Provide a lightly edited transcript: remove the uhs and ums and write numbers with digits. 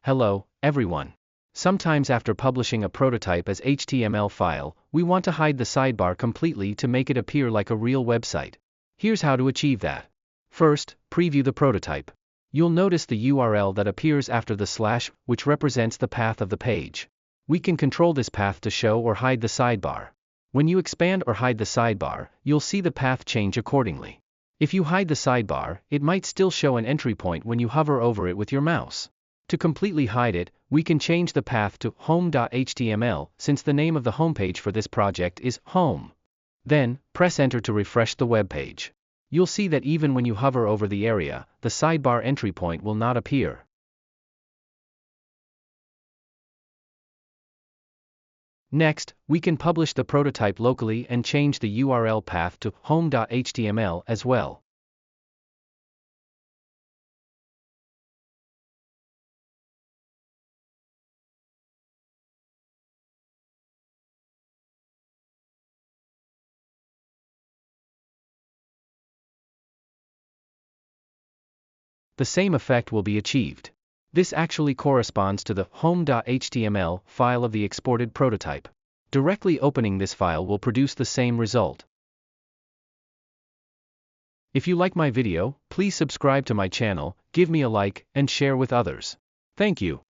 Hello, everyone. Sometimes after publishing a prototype as HTML file, we want to hide the sidebar completely to make it appear like a real website. Here's how to achieve that. First, preview the prototype. You'll notice the URL that appears after the slash, which represents the path of the page. We can control this path to show or hide the sidebar. When you expand or hide the sidebar, you'll see the path change accordingly. If you hide the sidebar, it might still show an entry point when you hover over it with your mouse. To completely hide it, we can change the path to home.html since the name of the homepage for this project is home. Then, press enter to refresh the web page. You'll see that even when you hover over the area, the sidebar entry point will not appear. Next, we can publish the prototype locally and change the URL path to home.html as well. The same effect will be achieved. This actually corresponds to the home.html file of the exported prototype. Directly opening this file will produce the same result. If you like my video, please subscribe to my channel, give me a like, and share with others. Thank you.